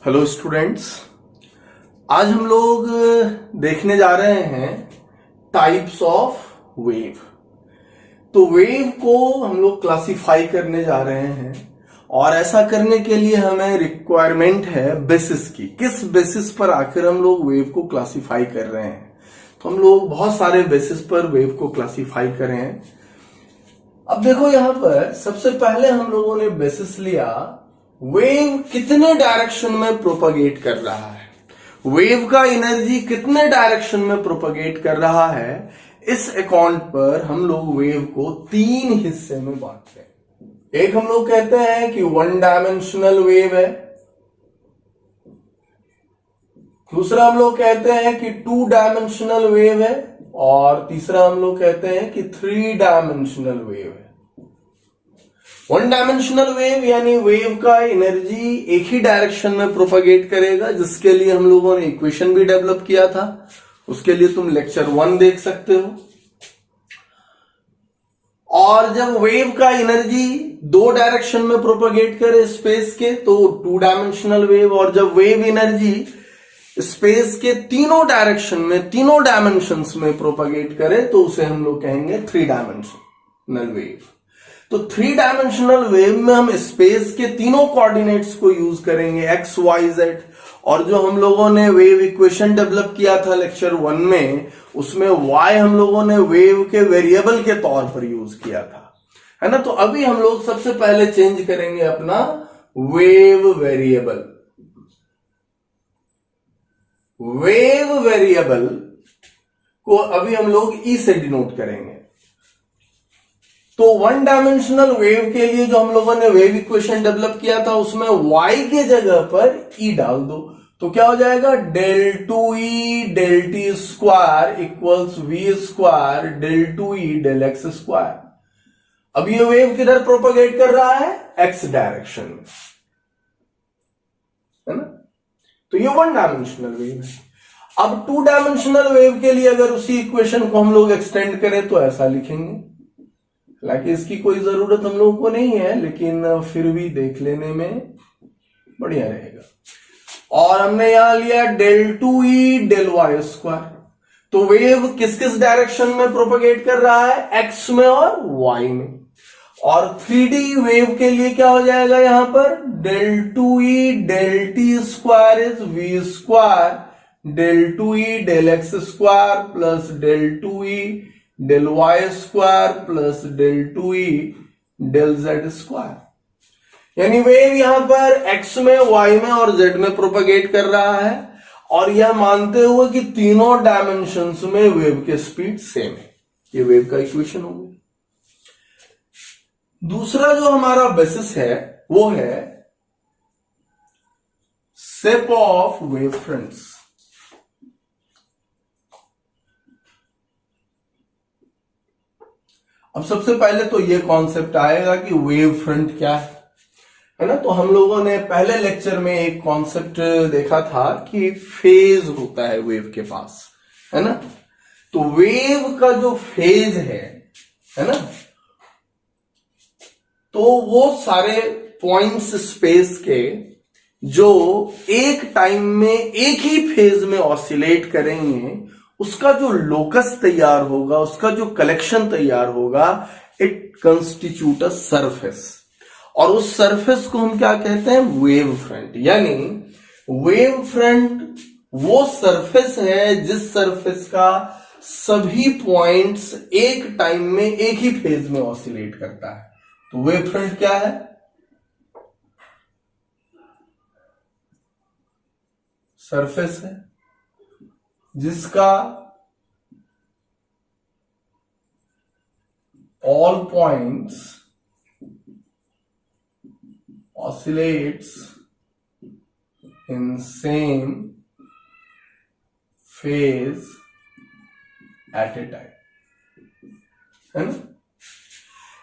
Hello students. आज हम लोग देखने जा रहे हैं टाइप्स ऑफ वेव। तो वेव को हम लोग क्लासिफाई करने जा रहे हैं और ऐसा करने के लिए हमें रिक्वायरमेंट है बेसिस की। किस बेसिस पर आखिर हम लोग वेव को क्लासिफाई कर रहे हैं। तो हम लोग बहुत सारे बेसिस पर वेव को क्लासिफाई कर रहे हैं। अब देखो यहां पर सबसे पहले हम लोगों ने बेसिस लिया वेव कितने डायरेक्शन में प्रोपगेट कर रहा है, वेव का एनर्जी कितने डायरेक्शन में प्रोपगेट कर रहा है। इस अकाउंट पर हम लोग वेव को तीन हिस्से में बांटते हैं। एक हम लोग कहते हैं कि वन डायमेंशनल वेव है, दूसरा हम लोग कहते हैं कि टू डायमेंशनल वेव है और तीसरा हम लोग कहते हैं कि थ्री डायमेंशनल वेव है। वन डायमेंशनल वेव यानी वेव का एनर्जी एक ही डायरेक्शन में प्रोपगेट करेगा, जिसके लिए हम लोगों ने इक्वेशन भी डेवलप किया था। उसके लिए तुम लेक्चर 1 देख सकते हो। और जब वेव का एनर्जी दो डायरेक्शन में प्रोपगेट करे स्पेस के तो टू डायमेंशनल वेव, और जब वेव एनर्जी स्पेस के तीनों डायरेक्शन में तीनों डायमेंशंस में प्रोपगेट करे तो उसे हम लोग कहेंगे थ्री डायमेंशनल वेव। तो थ्री डायमेंशनल वेव में हम स्पेस के तीनों कोऑर्डिनेट्स को यूज करेंगे, एक्स वाई जेड। और जो हम लोगों ने वेव इक्वेशन डेवलप किया था लेक्चर 1 में, उसमें y हम लोगों ने वेव के वेरिएबल के तौर पर यूज किया था, है ना। तो अभी हम लोग सबसे पहले चेंज करेंगे अपना वेव वेरिएबल। वेव वेरिएबल को अभी हम लोग ई से डिनोट करेंगे। तो वन डायमेंशनल वेव के लिए जो हम लोगों ने वेव इक्वेशन डेवलप किया था उसमें y के जगह पर e डाल दो तो क्या हो जाएगा, del two E del T square equals V square del two E del X square. अब ये वेव किधर प्रोपगेट कर रहा है, x डायरेक्शन में, है ना। तो ये वन डायमेंशनल वेव है। अब टू डायमेंशनल वेव के लिए अगर उसी इक्वेशन को हम लोग एक्सटेंड करें तो ऐसा लिखेंगे। हालांकि इसकी कोई जरूरत हम लोगों को नहीं है, लेकिन फिर भी देख लेने में बढ़िया रहेगा। और हमने यहां लिया del two E del Y square. तो वेव किस किस डायरेक्शन में प्रोपगेट कर रहा है, एक्स में और वाई में। और 3D वेव के लिए क्या हो जाएगा, यहां पर del two E del T square is V square del two E del X square plus del two E del Y square plus del two E del Z square. यानी wave यहां पर एक्स में, Y में और Z में propagate कर रहा है, और यह मानते हुए कि तीनों डायमेंशंस में वेव के स्पीड सेम है। ये वेव का इक्वेशन हो गया। दूसरा जो हमारा बेसिस है वो है शेप ऑफ वेव फ्रंट्स। अब सबसे पहले तो ये कॉन्सेप्ट आएगा कि वेव फ्रंट क्या है ना। तो हम लोगों ने पहले लेक्चर में एक कॉन्सेप्ट देखा था कि फेज होता है वेव के पास, है ना। तो वेव का जो फेज है ना, तो वो सारे पॉइंट्स स्पेस के जो एक टाइम में एक ही फेज में ऑसिलेट करेंगे, उसका जो लोकस तैयार होगा, उसका जो कलेक्शन तैयार होगा, इट कंस्टिट्यूट अ सरफेस। और उस सरफेस को हम क्या कहते हैं, वेव फ्रंट। यानी वेव फ्रंट वो सरफेस है जिस सरफेस का सभी पॉइंट्स एक टाइम में एक ही फेज में ऑसिलेट करता है। तो वेव फ्रंट क्या है, सरफेस है जिसका all points oscillates in same phase at a time, है ना।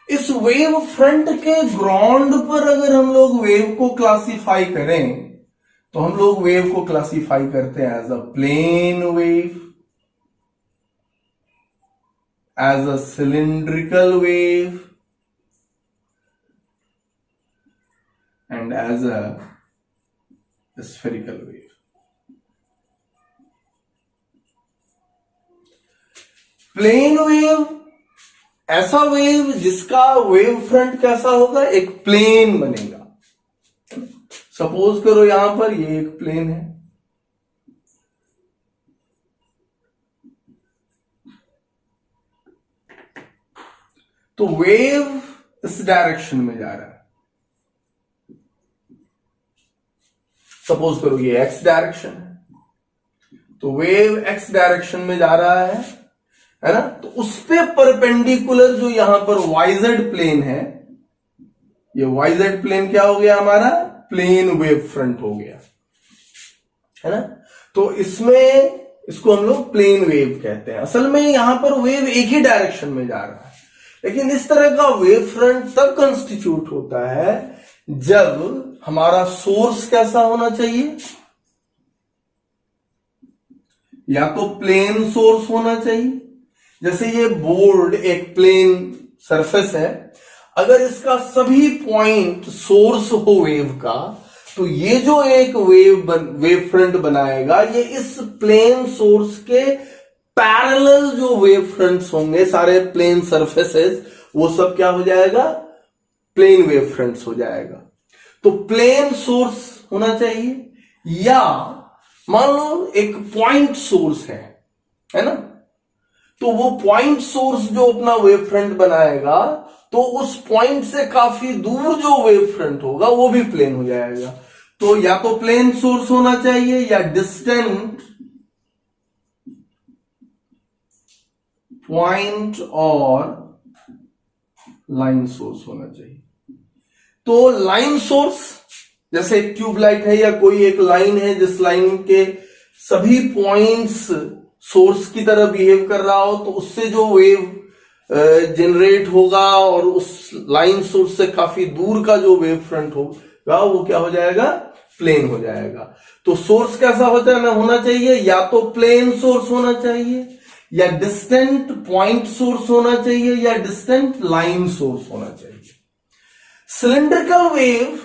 इस वेव फ्रंट के ग्राउंड पर अगर हम लोग वेव को क्लासिफाई करें तो हम लोग वेव को क्लासिफाई करते हैं as a plane wave, as a cylindrical wave and as a spherical wave. Plane wave ऐसा वेव जिसका वेव फ्रंट कैसा होगा, एक प्लेन बनेगा। सपोज करो यहां पर ये एक प्लेन है, तो वेव इस डायरेक्शन में जा रहा है। सपोज करो ये एक्स डायरेक्शन है, तो वेव एक्स डायरेक्शन में जा रहा है ना। तो उस पे परपेंडिकुलर जो यहां पर वाइजेड प्लेन है, ये वाइजेड प्लेन क्या हो गया हमारा, प्लेन वेव फ्रंट हो गया, है ना। तो इसमें इसको हम लोग प्लेन वेव कहते हैं। असल में यहां पर वेव एक ही डायरेक्शन में जा रहा है, लेकिन इस तरह का वेव फ्रंट तब कंस्टिट्यूट होता है जब हमारा सोर्स कैसा होना चाहिए, या तो प्लेन सोर्स होना चाहिए। जैसे ये बोर्ड एक प्लेन सरफेस है, अगर इसका सभी पॉइंट सोर्स हो वेव का, तो ये जो एक वेव फ्रंट बनाएगा, ये इस प्लेन सोर्स के पैरेलल जो वेव फ्रंट्स होंगे, सारे प्लेन सरफेसेस, वो सब क्या हो जाएगा, प्लेन वेव फ्रंट्स हो जाएगा। तो प्लेन सोर्स होना चाहिए, या मान लो एक पॉइंट सोर्स है ना। तो वो पॉइंट सोर्स जो अपना वेव फ्रंट बनाएगा, तो उस पॉइंट से काफी दूर जो वेव फ्रंट होगा वो भी प्लेन हो जाएगा। तो या तो प्लेन सोर्स होना चाहिए या डिस्टेंट पॉइंट और लाइन सोर्स होना चाहिए। तो लाइन सोर्स जैसे एक ट्यूबलाइट है या कोई एक लाइन है, जिस लाइन के सभी पॉइंट्स सोर्स की तरह बिहेव कर रहा हो, तो उससे जो वेव जनरेट होगा और उस लाइन सोर्स से काफी दूर का जो वेव फ्रंट होगा वो क्या हो जाएगा, प्लेन हो जाएगा। तो सोर्स कैसा होना चाहिए, या तो प्लेन सोर्स होना चाहिए, या डिस्टेंट पॉइंट सोर्स होना चाहिए, या डिस्टेंट लाइन सोर्स होना चाहिए। सिलिंड्रिकल वेव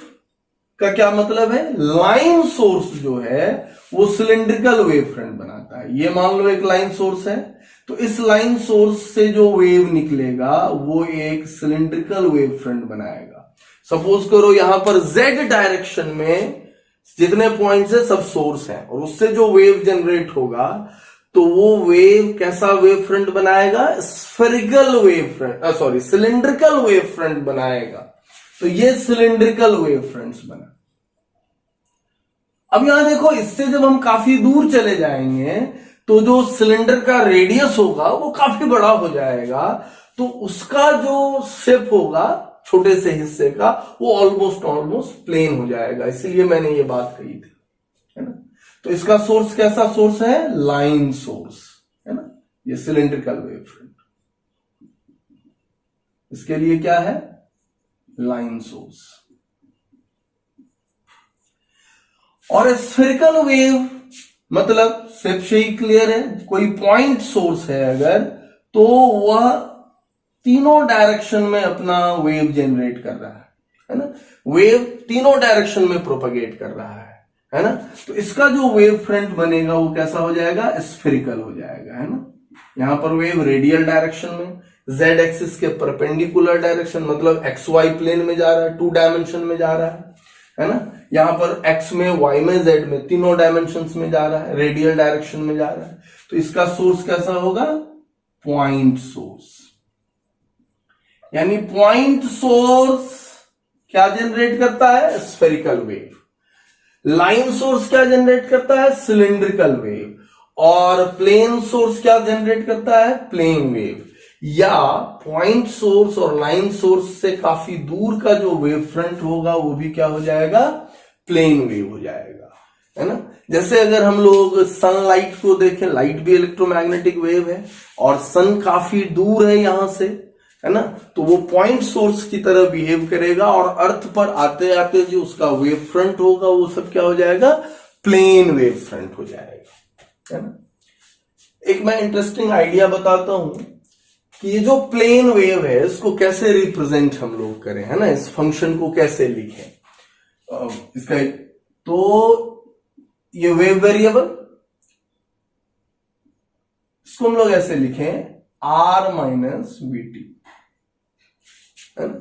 का क्या मतलब है, लाइन सोर्स जो है वो सिलिंड्रिकल वेव फ्रंट बनाता है। ये मान लो एक लाइन सोर्स है, तो इस लाइन सोर्स से जो वेव निकलेगा वो एक सिलिंड्रिकल वेव फ्रंट बनाएगा। सपोज करो यहां पर z डायरेक्शन में जितने पॉइंट्स है सब सोर्स है, और उससे जो वेव जनरेट होगा, तो वो वेव कैसा वेव फ्रंट बनाएगा, spherical wave front, cylindrical wave front बनाएगा। तो ये सिलिंड्रिकल वेव फ्रंट्स बना। अब यहां देखो, इससे जब हम काफी दूर चले जाएंगे तो जो सिलेंडर का रेडियस होगा वो काफी बड़ा हो जाएगा, तो उसका जो शेप होगा छोटे से हिस्से का, वो ऑलमोस्ट प्लेन हो जाएगा। इसीलिए मैंने ये बात कही थी, है ना। तो इसका सोर्स कैसा सोर्स है, लाइन सोर्स, है ना। ये सिलिंड्रिकल वेव फ्रंट, इसके लिए क्या है, लाइन सोर्स। और स्फेरिकल वेव मतलब सिर्फ से ही क्लियर है, कोई पॉइंट सोर्स है अगर, तो वह तीनों डायरेक्शन में अपना वेव जनरेट कर रहा है ना। वेव तीनों डायरेक्शन में प्रोपगेट कर रहा है ना। तो इसका जो वेव फ्रंट बनेगा वो कैसा हो जाएगा, स्फेरिकल हो जाएगा, है ना। यहां पर वेव रेडियल डायरेक्शन में, z एक्सिस के परपेंडिकुलर डायरेक्शन, मतलब XY प्लेन में जा रहा है, 2 डायमेंशन में जा रहा है ना। यहां पर x में, y में, z में, तीनों डायमेंशंस में जा रहा है, रेडियल डायरेक्शन में जा रहा है। तो इसका सोर्स कैसा होगा, पॉइंट सोर्स। यानी पॉइंट सोर्स क्या जनरेट करता है, स्फेरिकल वेव। लाइन सोर्स क्या जनरेट करता है, सिलिंड्रिकल वेव। और प्लेन सोर्स क्या जनरेट करता है, प्लेन वेव। या पॉइंट सोर्स और लाइन सोर्स से काफी दूर का जो वेव फ्रंट होगा वो भी क्या हो जाएगा, प्लेन वेव हो जाएगा, है ना। जैसे अगर हम लोग सनलाइट को देखें, लाइट भी इलेक्ट्रोमैग्नेटिक वेव है, और सन काफी दूर है यहां से, है ना। तो वो पॉइंट सोर्स की तरह बिहेव करेगा, और अर्थ पर आते आते जो उसका वेव फ्रंट होगा वो सब क्या हो जाएगा, प्लेन वेव फ्रंट हो जाएगा, है ना। एक मैं इंटरेस्टिंग आइडिया बताता हूं कि ये जो प्लेन वेव है इसको कैसे रिप्रेजेंट हम लोग करें, है ना। इस फंक्शन को कैसे लिखें, इसका तो ये वेव वेरिएबल, इसको हम लोग ऐसे लिखें r माइनस वी टी, है ना।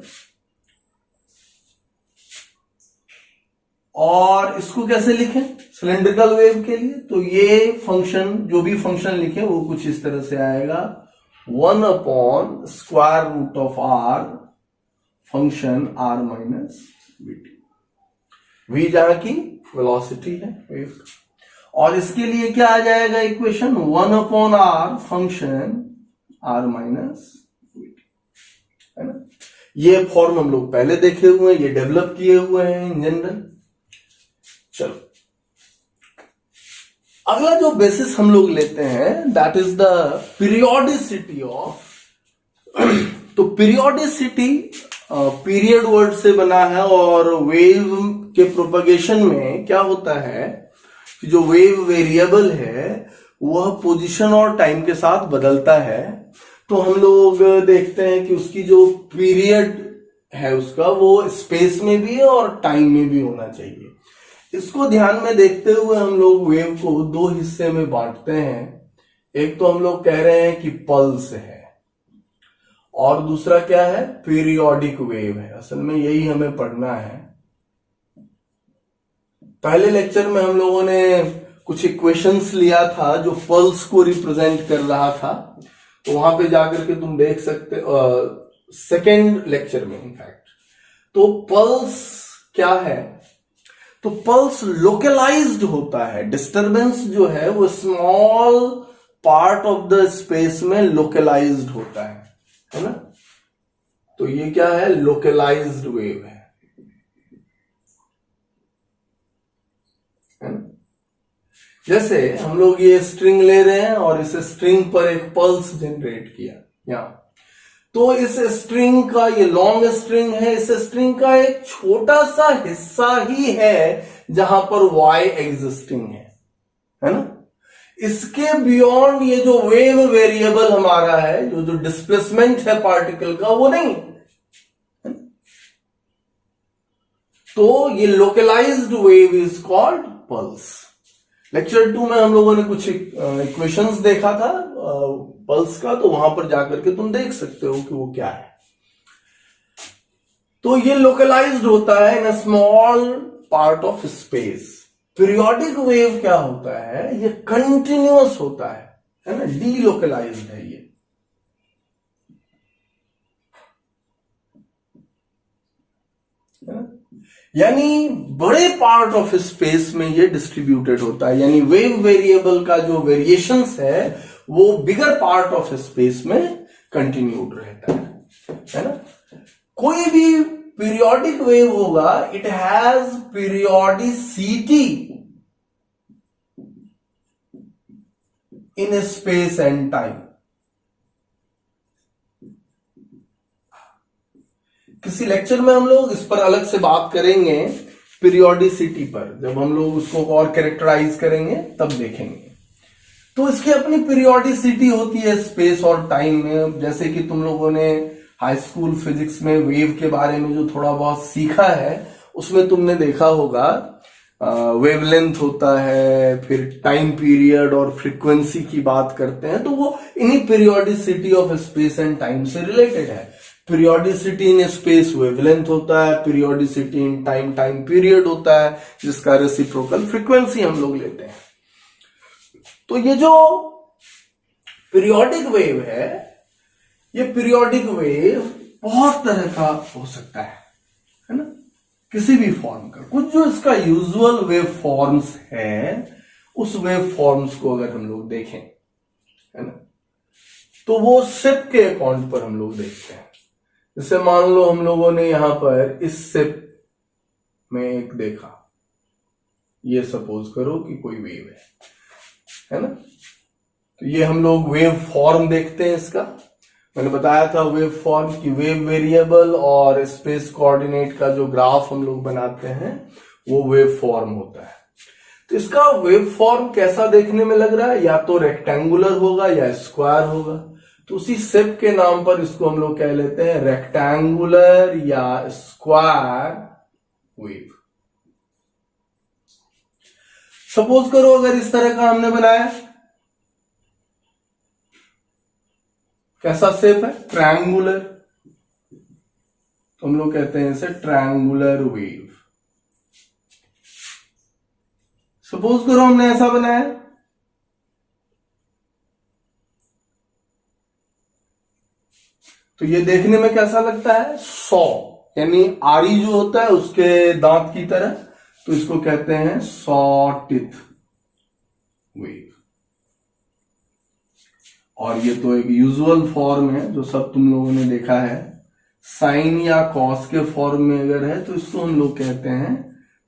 और इसको कैसे लिखें सिलेंड्रिकल वेव के लिए, तो ये फंक्शन, जो भी फंक्शन लिखे वो कुछ इस तरह से आएगा, 1/√r function r minus we T. v जहां की वेलोसिटी है वेव, और इसके लिए क्या आ जाएगा equation, 1/r function r minus we T, है ना। ये फॉर्म हम लोग पहले देखे हुए हैं, ये डेवलप किए हुए हैं इन जनरल। चलो अगला जो बेसिस हम लोग लेते हैं that is the periodicity of, तो पीरियोडिसिटी पीरियड वर्ड से बना है, और वेव के प्रोपगेशन में क्या होता है कि जो वेव वेरिएबल है वह पोजीशन और टाइम के साथ बदलता है। तो हम लोग देखते हैं कि उसकी जो पीरियड है उसका वो स्पेस में भी है और टाइम में भी होना चाहिए। इसको ध्यान में देखते हुए हम लोग वेव को दो हिस्से में बांटते हैं। एक तो हम लोग कह रहे हैं कि पल्स है, और दूसरा क्या है, पीरियोडिक वेव है। असल में यही हमें पढ़ना है। पहले लेक्चर में हम लोगों ने कुछ इक्वेशंस लिया था जो पल्स को रिप्रेजेंट कर रहा था, तो वहां पे जाकर के तुम देख सकते, सेकेंड लेक्चर में इनफैक्ट। तो पल्स क्या है, तो पल्स लोकलाइज्ड होता है, डिस्टरबेंस जो है वो small part of the space में लोकलाइज्ड होता है ना। तो ये क्या है, लोकलाइज्ड वेव है ना। जैसे हम लोग ये स्ट्रिंग ले रहे हैं और इस स्ट्रिंग पर एक पल्स जनरेट किया यहां, तो इस स्ट्रिंग का, ये लॉन्ग स्ट्रिंग है, इस स्ट्रिंग का एक छोटा सा हिस्सा ही है जहां पर y एग्जिस्टिंग है ना। इसके बियॉन्ड ये जो वेव वेरिएबल हमारा है, जो डिस्प्लेसमेंट है पार्टिकल का, वो नहीं है। तो ये localised wave is called pulse. Lecture 2 में हम लोगों ने कुछ इक्वेशंस देखा था पल्स का, तो वहां पर जाकर के तुम देख सकते हो कि वो क्या है। तो ये लोकलाइज्ड होता है in a small part of space. Periodic wave क्या होता है, ये कंटिन्यूअस होता है ना, डीलोकलाइज्ड है ये, है ना? यानी बड़े पार्ट ऑफ स्पेस में ये डिस्ट्रीब्यूटेड होता है, यानी वेव वेरिएबल का जो वेरिएशंस है वो बिगर पार्ट ऑफ स्पेस में कंटिन्यूड रहता है ना। कोई भी पीरियोडिक वेव होगा, it has periodicity in space and time. किसी लेक्चर में हम लोग इस पर अलग से बात करेंगे, पीरियोडिसिटी पर, जब हम लोग उसको और कैरेक्टराइज करेंगे तब देखेंगे। तो इसकी अपनी पीरियोडिसिटी होती है स्पेस और टाइम में। जैसे कि तुम लोगों ने हाई स्कूल फिजिक्स में वेव के बारे में जो थोड़ा बहुत सीखा है, उसमें तुमने देखा होगा वेवलेंथ होता है, फिर टाइम पीरियड और फ्रीक्वेंसी की बात करते हैं, तो वो इन्हीं periodicity of space and time से रिलेटेड है। पीरियोडिसिटी इन स्पेस वेवलेंथ होता है, periodicity in time time period होता है, जिसका रेसिप्रोकल फ्रीक्वेंसी हम लोग लेते हैं। तो ये जो पीरियोडिक वेव है, ये पीरियोडिक वेव बहुत तरह का हो सकता है ना, किसी भी फॉर्म का। कुछ जो इसका यूजुअल वेव फॉर्म्स है, उस वेव फॉर्म्स को अगर हम लोग देखें, है ना, तो वो शेप के अकाउंट पर हम लोग देखते हैं। जैसे मान लो हम लोगों ने यहां पर इस शेप में एक देखा, ये सपोज करो कि कोई वेव है ना। तो ये हम लोग वेव फॉर्म देखते हैं इसका। मैंने बताया था वेव फॉर्म की वेव वेरिएबल और स्पेस कोऑर्डिनेट का जो ग्राफ हम लोग बनाते हैं वो वेव फॉर्म होता है। तो इसका वेव फॉर्म कैसा देखने में लग रहा है, या तो रेक्टेंगुलर होगा या स्क्वायर होगा। तो उसी शेप के नाम पर इसको हम लोग कह लेते हैं रेक्टेंगुलर या स्क्वायर वेव। सपोज करो अगर इस तरह का हमने बनाया, कैसा शेप है, ट्रायंगुलर, तो हम लोग कहते हैं इसे ट्रायंगुलर वेव। सपोज करो हमने ऐसा बनाया, तो ये देखने में कैसा लगता है, सॉ, यानी आरी जो होता है उसके दांत की तरह, तो इसको कहते हैं सॉ टिथ वेव। और ये तो एक यूजुअल फॉर्म है जो सब तुम लोगों ने देखा है, साइन या कॉस के फॉर्म में अगर है तो इसको हम लोग कहते हैं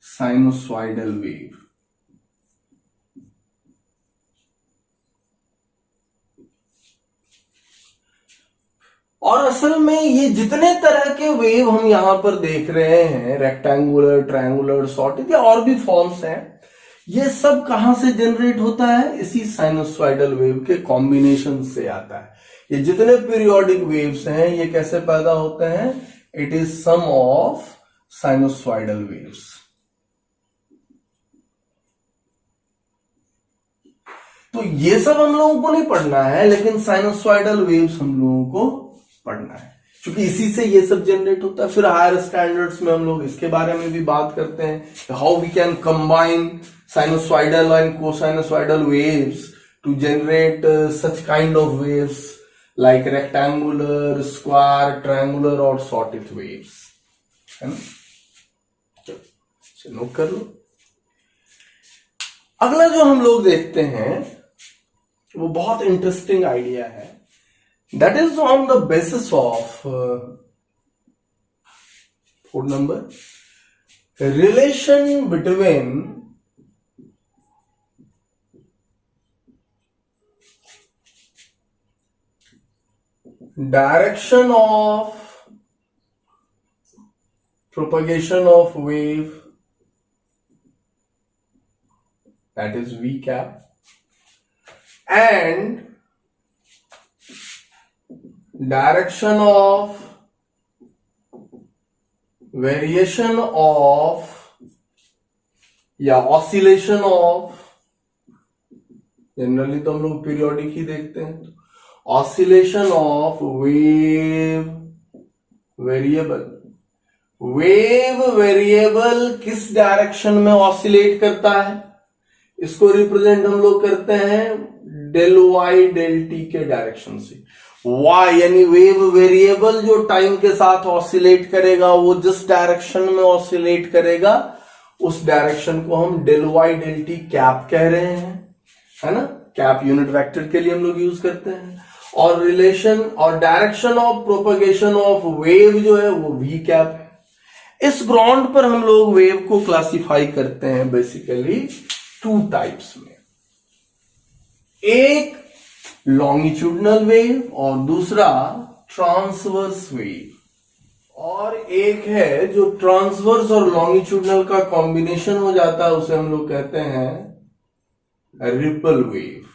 साइनोसॉइडल वेव। और असल में ये जितने तरह के वेव हम यहां पर देख रहे हैं, रेक्टेंगुलर, ट्रायंगुलर, सॉर्टेड या और भी फॉर्म्स हैं, ये सब कहां से जनरेट होता है, इसी साइनोसॉइडल वेव के कॉम्बिनेशन से आता है। ये जितने पीरियोडिक वेव्स हैं ये कैसे पैदा होते हैं, it is sum of sinusoidal waves. तो ये सब हम लोगों को नहीं पढ़ना है, लेकिन साइनोसॉइडल वेव्स हम लोगों को पढ़ना है, क्योंकि इसी से ये सब जनरेट होता है। फिर हायर स्टैंडर्ड्स में हम लोग इसके बारे में भी बात करते हैं, how we can combine sinusoidal and cosinusoidal waves to generate such kind of waves like rectangular, square, triangular और सॉटिथ वेव्स, है ना। चलो नोट कर लो। अगला जो हम लोग देखते हैं वो बहुत इंटरेस्टिंग आइडिया है, that is on the basis of 4 number, relation between direction of propagation of wave, that is v cap, and direction of variation of या ऑसिलेशन ऑफ, जनरली तो हम लोग पीरियोडिक ही देखते हैं, oscillation of wave variable. Wave variable किस direction में oscillate करता है, इसको रिप्रेजेंट हम लोग करते हैं डेल वाई डेल टी के डायरेक्शन से। वाई यानी वेव वेरिएबल जो टाइम के साथ ऑसिलेट करेगा, वो जिस डायरेक्शन में ऑसिलेट करेगा उस डायरेक्शन को हम del Y del T cap कह रहे हैं, है ना। कैप यूनिट वेक्टर के लिए हम लोग यूज करते हैं। और रिलेशन और direction of propagation of wave जो है वो वी कैप है। इस ग्राउंड पर हम लोग वेव को क्लासिफाई करते हैं बेसिकली 2 टाइप्स में, एक लॉन्गिट्यूडनल वेव और दूसरा ट्रांसवर्स वेव। और एक है जो ट्रांसवर्स और लॉन्गिट्यूडनल का कॉम्बिनेशन हो जाता है, उसे हम लोग कहते हैं रिपल वेव,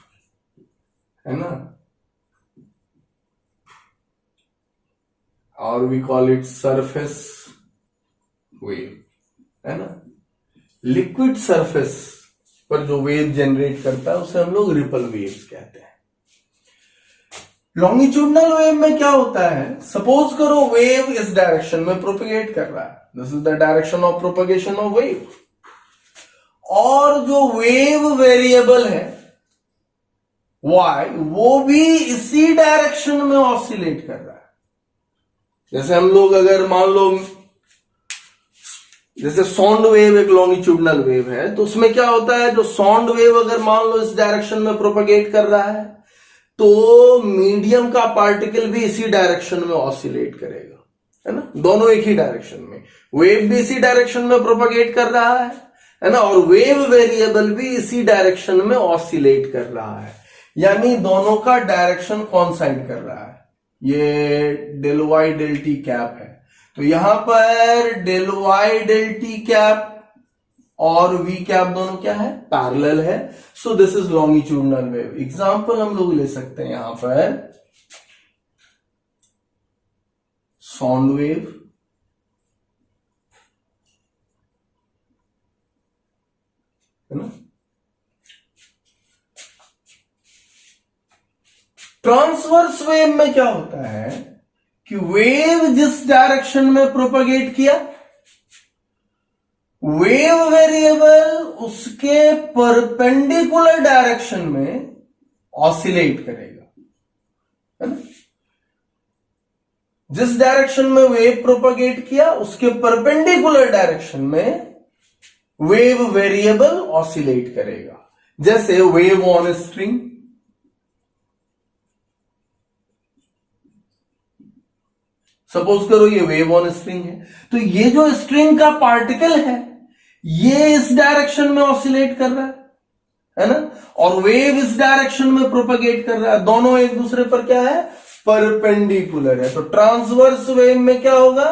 है ना, और we call it surface wave, है ना। लिक्विड सरफेस पर जो वेव जनरेट करता है उसे हम लोग रिपल वेव्स कहते हैं। लॉन्गिट्यूडनल वेव में क्या होता है, सपोज करो वेव इस डायरेक्शन में प्रोपेगेट कर रहा है, this is the direction of propagation of wave, और जो वेव वेरिएबल है वाई वो भी इसी डायरेक्शन में ऑसिलेट कर रहा है। जैसे हम लोग अगर मान लो जैसे साउंड वेव एक लॉन्गिट्यूडनल वेव है, तो उसमें क्या होता है, जो साउंड वेव अगर मान लो इस डायरेक्शन में प्रोपेगेट कर रहा है तो मीडियम का पार्टिकल भी इसी डायरेक्शन में ऑसिलेट करेगा, है ना। दोनों एक ही डायरेक्शन में, वेव भी इसी डायरेक्शन में प्रोपेगेट कर रहा है ना, और वेव वेरिएबल भी इसी डायरेक्शन में ऑसिलेट कर रहा है, यानी दोनों का डायरेक्शन कॉन्साइड कर रहा है। ये del Y del T cap है, तो यहां पर del Y del T cap और वी कैप दोनों क्या है, पैरेलल है। So this is longitudinal wave. Example हम लोग ले सकते हैं यहां पर साउंड वेव, है ना, ट्रांसवर्स वेव में क्या होता है कि वेव जिस डायरेक्शन में प्रोपगेट किया, वेव वेरिएबल उसके परपेंडिकुलर डायरेक्शन में ऑसिलेट करेगा, है ना। जिस डायरेक्शन में वेव प्रोपगेट किया उसके परपेंडिकुलर डायरेक्शन में वेव वेरिएबल ऑसिलेट करेगा। जैसे वेव ऑन स्ट्रिंग, सपोज करो ये वेव ऑन स्ट्रिंग है, तो ये जो स्ट्रिंग का पार्टिकल है ये इस डायरेक्शन में ऑसिलेट कर रहा है ना, और वेव इस डायरेक्शन में प्रोपगेट कर रहा है, दोनों एक दूसरे पर क्या है, परपेंडिकुलर है। तो ट्रांसवर्स वेव में क्या होगा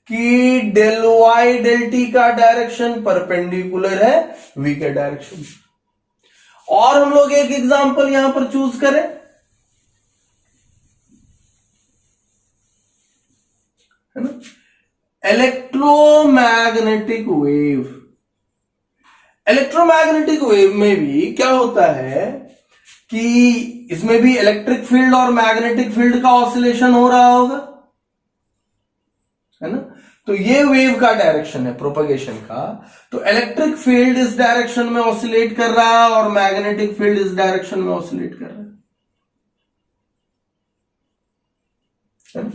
कि डेल वाई डेल टी का डायरेक्शन परपेंडिकुलर है वी के डायरेक्शन। और हम लोग एक एग्जांपल यहां पर चूज करें, है ना, इलेक्ट्रोमैग्नेटिक वेव। इलेक्ट्रोमैग्नेटिक वेव में भी क्या होता है कि इसमें भी इलेक्ट्रिक फील्ड और मैग्नेटिक फील्ड का ऑसिलेशन हो रहा होगा, है ना। तो ये वेव का डायरेक्शन है प्रोपगेशन का, तो इलेक्ट्रिक फील्ड इस डायरेक्शन में ऑसिलेट कर रहा है और मैग्नेटिक फील्ड इस डायरेक्शन में ऑसिलेट कर रहा है ना।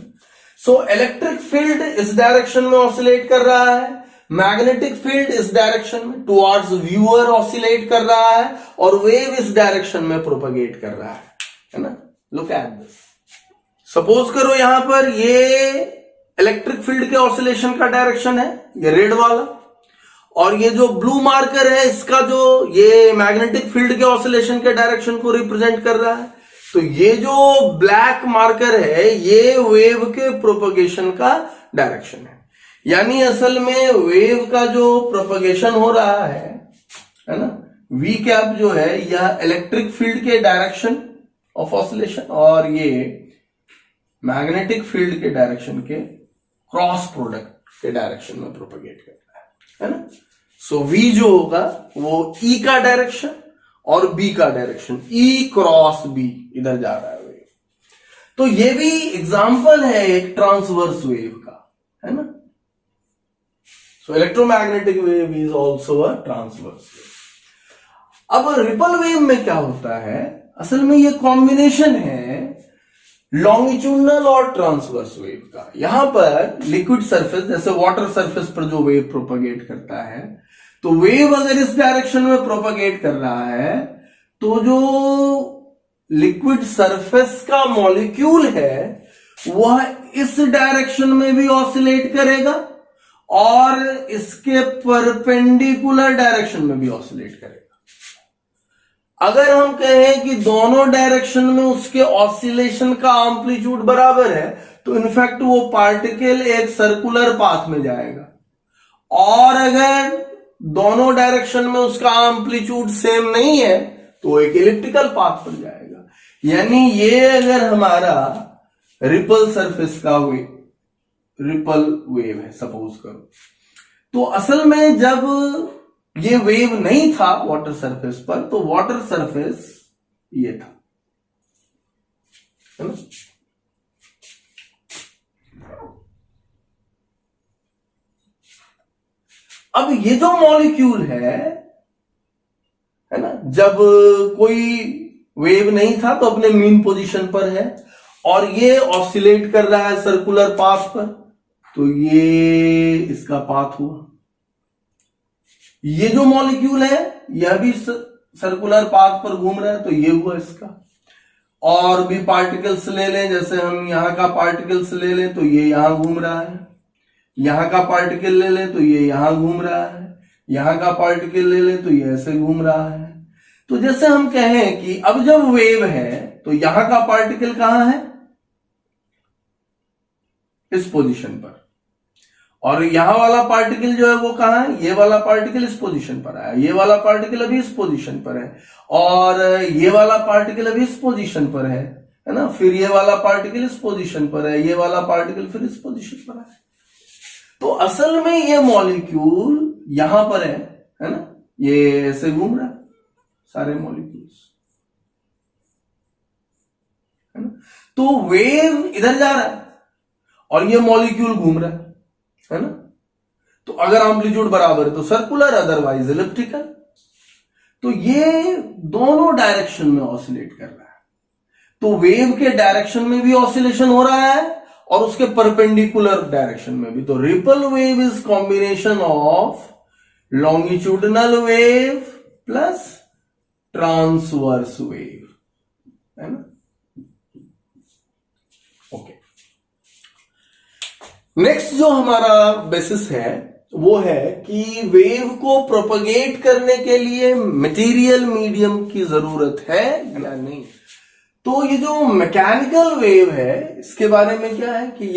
सो इलेक्ट्रिक फील्ड इस डायरेक्शन में ऑसिलेट कर रहा है, मैग्नेटिक फील्ड इस डायरेक्शन में टुवर्ड्स व्यूअर ऑसिलेट कर रहा है, और वेव इस डायरेक्शन में प्रोपगेट कर रहा है ना। लुक एट दिस, सपोज करो यहां पर ये इलेक्ट्रिक फील्ड के ऑसिलेशन का डायरेक्शन है, ये रेड वाला, और ये जो ब्लू मार्कर है इसका जो ये मैग्नेटिक फील्ड के ऑसिलेशन के डायरेक्शन को रिप्रेजेंट कर रहा है। तो ये जो ब्लैक मार्कर है ये वेव के प्रोपगेशन का डायरेक्शन है। यानी असल में वेव का जो प्रोपगेशन हो रहा है ना, वी कैप जो है यह इलेक्ट्रिक फील्ड के डायरेक्शन ऑफ ऑसिलेशन और ये मैग्नेटिक फील्ड के डायरेक्शन के क्रॉस प्रोडक्ट के डायरेक्शन में प्रोपगेट करता है ना। सो वी जो होगा वो ई का डायरेक्शन और बी का डायरेक्शन, ई क्रॉस बी इधर जा रहा है वेव। तो ये भी एग्जांपल है एक ट्रांसवर्स वेव का, है ना। So electromagnetic wave is also a transverse wave. अब रिपल वेव में क्या होता है, असल में ये कॉम्बिनेशन है लॉन्गिट्यूडनल और ट्रांसवर्स वेव का। यहां पर लिक्विड सरफेस जैसे वाटर सरफेस पर जो वेव प्रोपगेट करता है, तो वेव अगर इस डायरेक्शन में प्रोपगेट कर रहा है तो जो लिक्विड सरफेस का मॉलिक्यूल है वह इस डायरेक्शन में भी ऑसिलेट करेगा और इसके परपेंडिकुलर डायरेक्शन में भी ऑसिलेट करेगा। अगर हम कहें कि दोनों डायरेक्शन में उसके ऑसिलेशन का एम्पलीट्यूड बराबर है तो इनफैक्ट वो पार्टिकल एक सर्कुलर पाथ में जाएगा, और अगर दोनों डायरेक्शन में उसका एम्पलीट्यूड सेम नहीं है तो एक इलिप्टिकल पाथ पर जाएगा। यानी ये अगर हमारा रिपल सरफेस का रिपल वेव है सपोज करो, तो असल में जब ये वेव नहीं था वाटर सरफेस पर तो वाटर सरफेस ये था, है ना। अब ये जो मॉलिक्यूल है ना, जब कोई वेव नहीं था तो अपने मीन पोजीशन पर है और ये ऑसिलेट कर रहा है सर्कुलर पाथ पर, तो ये इसका पाथ हुआ। ये जो मॉलिक्यूल है यह भी सर्कुलर पाथ पर घूम रहा है तो ये हुआ इसका। और भी पार्टिकल्स ले लें, जैसे हम यहां का पार्टिकल्स ले लें तो ये यहां घूम रहा है, यहां का पार्टिकल ले लें तो ये यहां घूम रहा है, यहां का पार्टिकल ले लें तो ये ऐसे घूम रहा है। तो जैसे हम कहें कि अब जब वेव है तो यहां का पार्टिकल कहां है, इस पोजीशन पर, और यहां वाला पार्टिकल जो है वो कहां है, ये वाला पार्टिकल इस पोजीशन पर आया, ये वाला पार्टिकल अभी इस पोजीशन पर है, और ये वाला पार्टिकल अभी इस पोजीशन पर है ना, फिर ये वाला पार्टिकल इस पोजीशन पर है, ये वाला पार्टिकल फिर इस पोजीशन पर है। तो असल में ये मॉलिक्यूल यहां पर है ना, ये ऐसे घूम रहा है सारे मॉलिक्यूल्स, तो वेव इधर जा रहा है और ये मॉलिक्यूल घूम रहा है ना। तो अगर एम्पलीट्यूड बराबर है तो सर्कुलर, अदरवाइज एलिप्टिकल। तो ये दोनों डायरेक्शन में ऑसिलेट कर रहा है। तो वेव के डायरेक्शन में भी ऑसिलेशन हो रहा है और उसके परपेंडिकुलर डायरेक्शन में भी। तो ripple wave is combination of longitudinal wave plus transverse wave, है ना। ओके, नेक्स्ट जो हमारा बेसिस है वो है कि वेव को प्रोपगेट करने के लिए मटेरियल मीडियम की जरूरत है या नहीं। तो ये जो मैकेनिकल वेव है इसके बारे में क्या है कि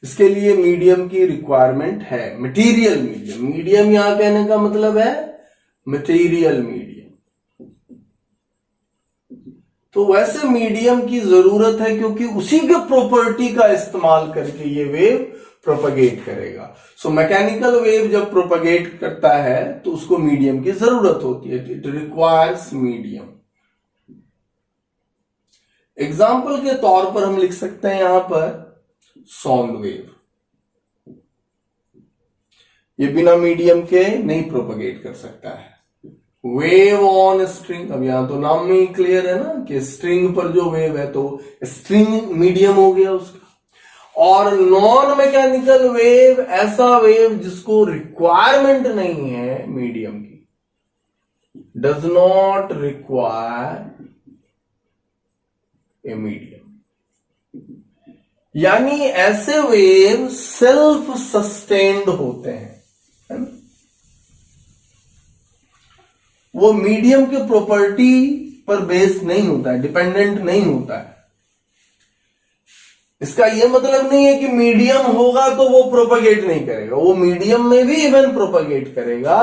इसके लिए मीडियम की रिक्वायरमेंट है, मटेरियल मीडियम। मीडियम यहां कहने का मतलब है मटेरियल मीडियम। तो वैसे मीडियम की जरूरत है क्योंकि उसी के प्रॉपर्टी का इस्तेमाल करके ये वेव प्रोपगेट करेगा। सो मैकेनिकल वेव जब प्रोपगेट करता है तो उसको मीडियम की जरूरत होती है। It requires medium. एग्जाम्पल के तौर पर हम लिख सकते हैं यहां पर साउंड वेव। ये बिना मीडियम के नहीं प्रोपगेट कर सकता है। वेव ऑन स्ट्रिंग, अब यहां तो नाम में ही क्लियर है ना कि स्ट्रिंग पर जो वेव है तो स्ट्रिंग मीडियम हो गया उसका। और नॉन मैकेनिकल वेव ऐसा वेव जिसको रिक्वायरमेंट नहीं है मीडियम की, does not require a medium. यानी ऐसे वेव सेल्फ सस्टेन्ड होते हैं, है ना। वो मीडियम के प्रॉपर्टी पर बेस्ड नहीं होता है, डिपेंडेंट नहीं होता है। इसका यह मतलब नहीं है कि मीडियम होगा तो वो प्रोपगेट नहीं करेगा, वो मीडियम में भी इवन प्रोपगेट करेगा,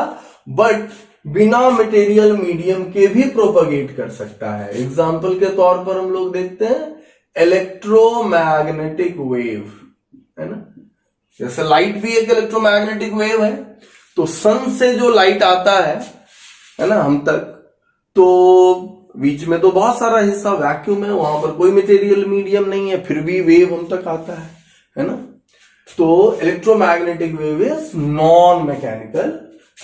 बट बिना मटेरियल मीडियम के भी प्रोपगेट कर सकता है। एग्जाम्पल के तौर पर हम लोग देखते हैं इलेक्ट्रोमैग्नेटिक वेव, है ना। जैसे लाइट भी एक इलेक्ट्रोमैग्नेटिक वेव है। तो सन से जो लाइट आता है ना हम तक, तो बीच में तो बहुत सारा हिस्सा वैक्यूम है, वहां पर कोई मटेरियल मीडियम नहीं है, फिर भी वेव हम तक आता है ना। तो electromagnetic wave is non mechanical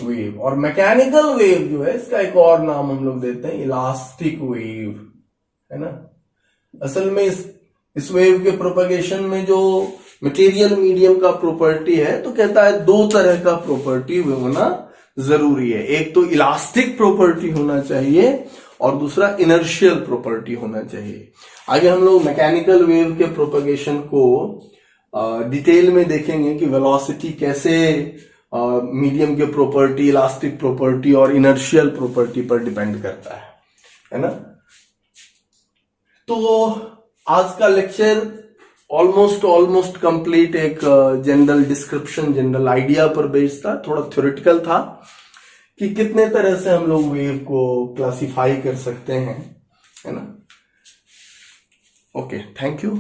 wave. और मैकेनिकल वेव जो है इसका एक और नाम हम लोग देते हैं इलास्टिक वेव, है ना। असल में इस वेव के प्रोपगेशन में जो मटेरियल मीडियम का प्रॉपर्टी है तो कहता है दो तरह का प्रॉपर्टी होना जरूरी है। एक तो इलास्टिक प्रॉपर्टी होना चाहिए और दूसरा इनर्शियल प्रॉपर्टी होना चाहिए। आगे हम लोग मैकेनिकल वेव के प्रोपगेशन को डिटेल में देखेंगे कि वेलोसिटी कैसे मीडियम के प्रॉपर्टी, इलास्टिक प्रॉपर्टी और इनर्शियल प्रॉपर्टी पर डिपेंड करता है ना। तो आज का लेक्चर ऑलमोस्ट कंप्लीट एक जनरल डिस्क्रिप्शन, जनरल आइडिया पर बेस्ड था। थोड़ा थ्योरेटिकल था कि कितने तरह से हम लोग वेव को क्लासिफाई कर सकते हैं, है ना। Okay, thank you.